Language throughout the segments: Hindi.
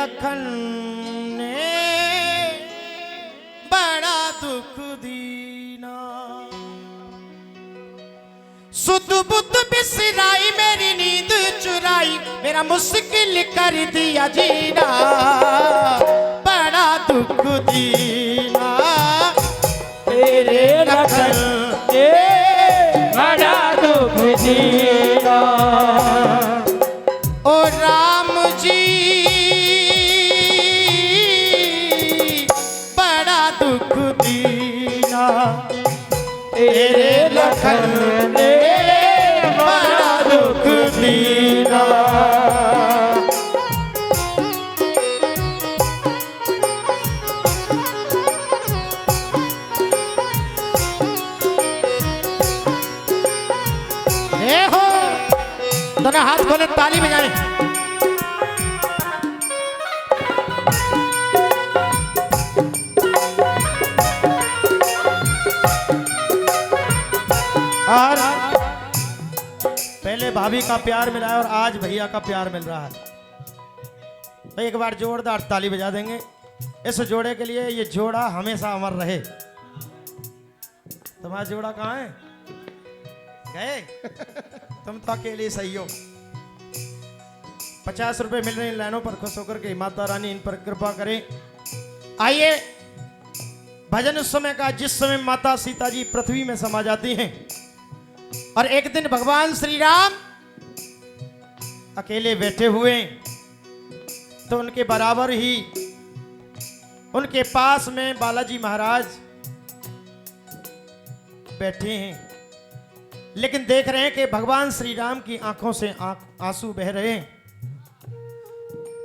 लखन ने बड़ा दुख दीना। सुध बुद्ध बिसराई मेरी नींद चुराई, मेरा मुश्किल कर दिया जीना, बड़ा दुख दीना तेरे लखन ने बड़ा दुख दीना। ओ राम जी बड़ा दुख दीना तेरे लखन ने बड़ा दुख दीना। हे हो दोनों हाथ खोले ताली बजाएं। और पहले भाभी का प्यार मिला है और आज भैया का प्यार मिल रहा है, तो एक बार जोरदार ताली बजा देंगे इस जोड़े के लिए। ये जोड़ा हमेशा अमर रहे। तुम्हारा जोड़ा कहाँ है? गए? तुम तो अकेले सही हो। 50 रुपए मिल रहे हैं लाइनों पर, खुश होकर के माता रानी इन पर कृपा करें। आइए भजन उस समय का जिस समय माता सीता जी पृथ्वी में समा जाती हैं और एक दिन भगवान श्री राम अकेले बैठे हुए, तो उनके बराबर ही उनके पास में बालाजी महाराज बैठे हैं, लेकिन देख रहे हैं कि भगवान श्री राम की आंखों से आंसू बह रहे हैं।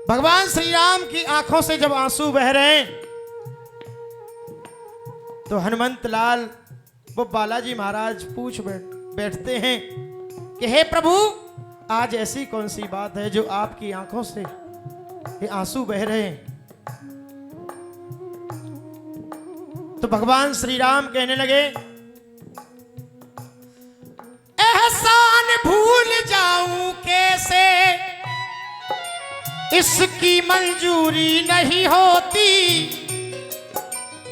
भगवान श्री राम की आंखों से जब आंसू बह रहे हैं, तो हनुमंत लाल वो बालाजी महाराज पूछ बैठते हैं कि हे प्रभु, आज ऐसी कौन सी बात है जो आपकी आंखों से ये आंसू बह रहे हैं? तो भगवान श्री राम कहने लगे, एहसान भूल जाऊं कैसे, इसकी मंजूरी नहीं होती।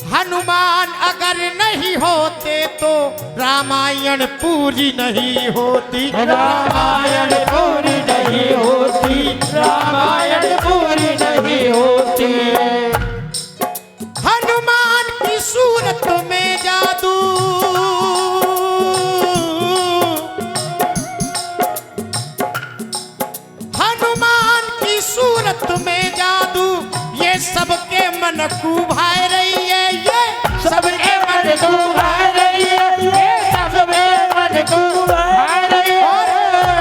हनुमान अगर नहीं होते तो रामायण पूरी नहीं होती। रामायण पूरी नहीं होती, रामायण पूरी नहीं होती। हनुमान की सूरत में जादू, हनुमान की सूरत में जादू, ये सबके मन को भाई रही है, ये सबके मन को भाई रही है, ये सबके मन को भाई रही है।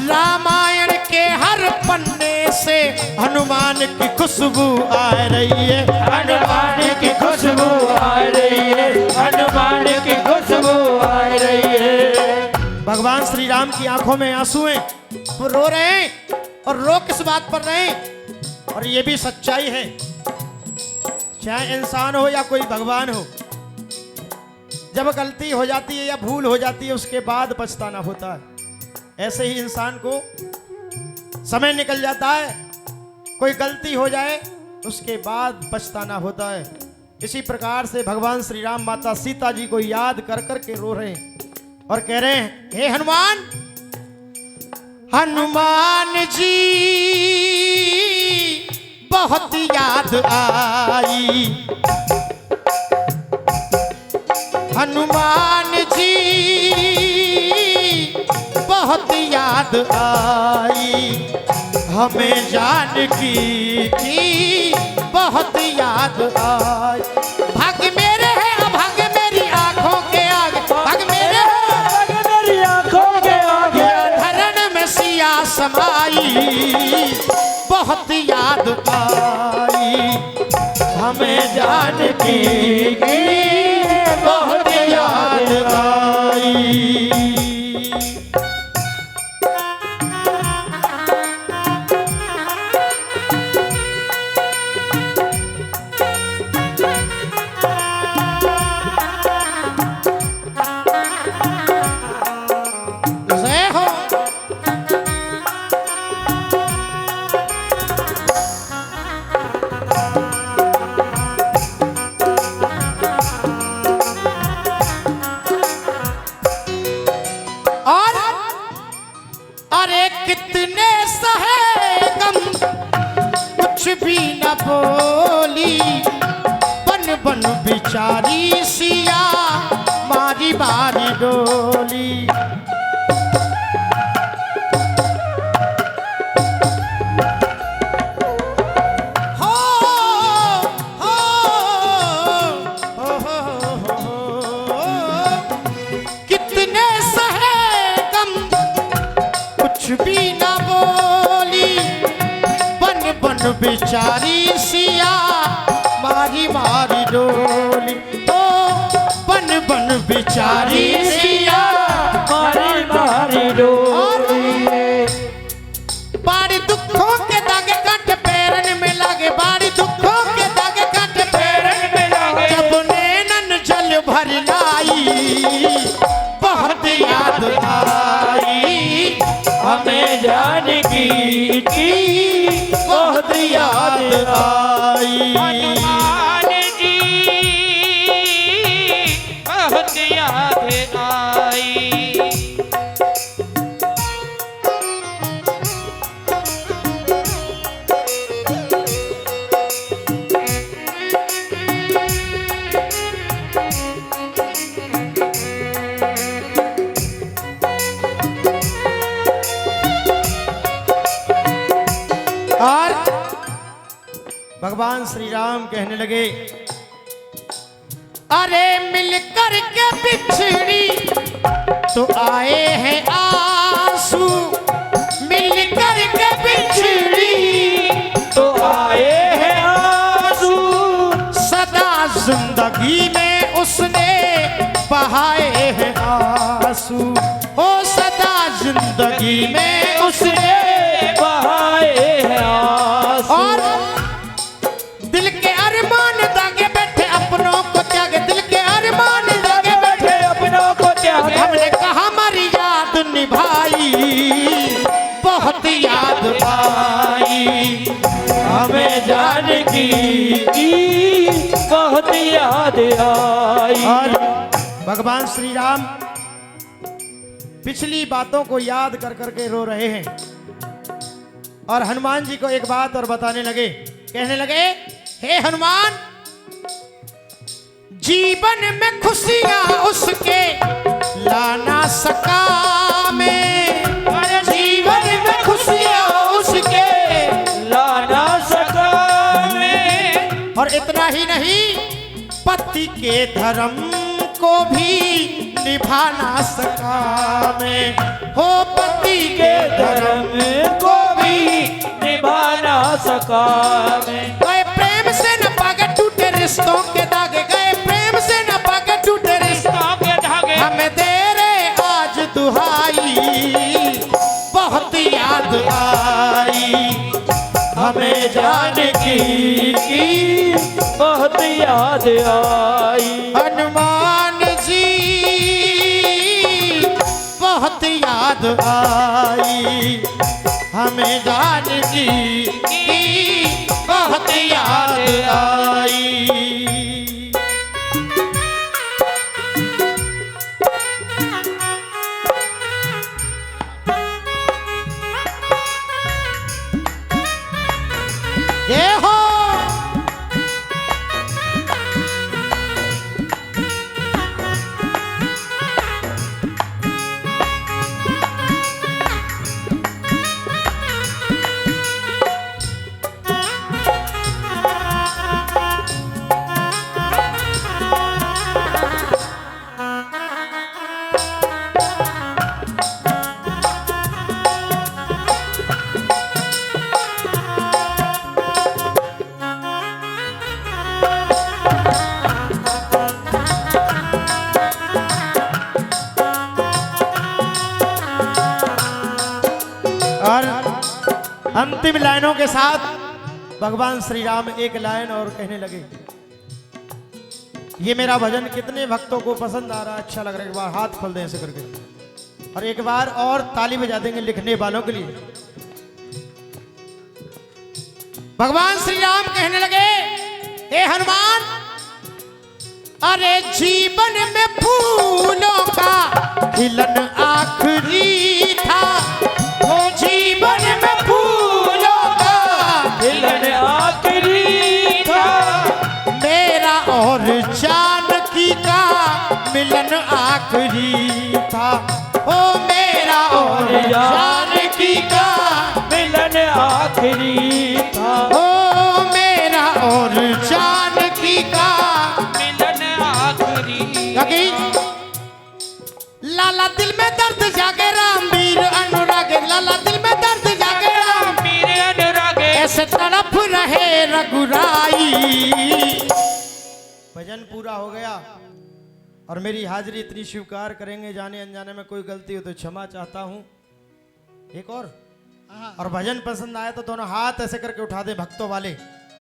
रामायण के हर पन्ने से हनुमान की खुशबू आ रही है, हनुमान की खुशबू आ रही है, हनुमान की खुशबू आ रही है। भगवान श्री राम की आंखों में आंसू हैं, वो रो रहे हैं और रो किस बात पर रहे हैं? और ये भी सच्चाई है, चाहे इंसान हो या कोई भगवान हो, जब गलती हो जाती है या भूल हो जाती है उसके बाद पछताना होता है। ऐसे ही इंसान को समय निकल जाता है, कोई गलती हो जाए उसके बाद पछताना होता है। इसी प्रकार से भगवान श्री राम माता सीता जी को याद कर कर के रो रहे हैं और कह रहे हैं, हे हनुमान, हनुमान जी बहुत याद आई, हनुमान जी बहुत याद आई, हमें जानकी की बहुत याद आई। भाग्य मेरे है अभाग्य मेरी आंखों के आगे, भाग्य मेरे है भाग्य मेरी आंखों के आगे, धरण में सिया समाई, बहुत याद आई, हमें जानकी की बहुत याद आई। बेचारी सिया मारी मारी डोली। हो हो हो कितने सहे गम कुछ भी ना बोली। बन बन बेचारी सिया मारी मारी डोली। ओ बन बन बेचारी सिया मारी मारी डोली। बारी दुखों के दागे काट पैरन में लागे। बारी दुखों के दागे काट पैरन में लागे। जब नैनन जल भर लाई बहुत याद आई। हमें जानकी की बहुत याद आई। हनुमान जी बहुत याद आई। और भगवान श्री राम कहने लगे, अरे मिलकर के बिछड़ी तो आए हैं आंसू। मिलकर के बिछड़ी तो आए हैं आंसू। सदा जिंदगी में उसने बहाए हैं आंसू। ओ सदा जिंदगी में उसने बहाए हैं आंसू। और दिल के अरमान दागे बैठे अपनों को त्यागे। दिल के अरमान दागे बैठे अपनों को त्यागे। हमने कहा हमारी याद निभाई बहुत याद आई। हमें जानकी की बहुत याद आई। और भगवान श्री राम पिछली बातों को याद कर करके रो रहे हैं। और हनुमान जी को एक बात और बताने लगे, कहने लगे, हे हनुमान, जीवन में खुशियां उसके ला ना सका मैं। जीवन में खुशियां उसके ला ना सका मैं। और इतना ही नहीं, पति के धर्म को भी निभा ना सका मैं। हो पति के धर्म को भी निभा ना सका मैं। गए प्रेम से न पागे टूटे रिश्तों के दागे। गए प्रेम से न पागे टूटे रिश्तों के धागे। हमें दे रे आज दुहाई बहुत याद आई। हमें जानकी की बहुत याद आई। हनुमान जी बहुत याद आई। हमें जानकी की बहुत याद आई। ये हो और अंतिम लाइनों के साथ भगवान श्री राम एक लाइन और कहने लगे। ये मेरा भजन कितने भक्तों को पसंद आ रहा है, अच्छा लग रहा है, एक बार हाथ खोल दें ऐसे करके और एक बार और ताली बजा देंगे लिखने वालों के लिए। भगवान श्री राम कहने लगे, हे हनुमान, अरे जीवन में फूलों का खिलन आखिरी था। ओ जीवन में फूलों का खिलन आखिरी था। मेरा और जा मिलन आखिरी था, ओ मेरा और जानकी का मिलन आखिरी था। ओ मेरा और जानकी का मिलन आखिरी। क्योंकि लाला दिल में दर्द जागे रामवीर अनुराग, लाला दिल में दर्द जागे राम मेरे अनुरागे ऐसे तड़प रहे रघुराई। भजन पूरा हो गया और मेरी हाजिरी इतनी स्वीकार करेंगे, जाने अनजाने में कोई गलती हो तो क्षमा चाहता हूं। एक और भजन पसंद आया तो दोनों हाथ ऐसे करके उठा दे भक्तों वाले।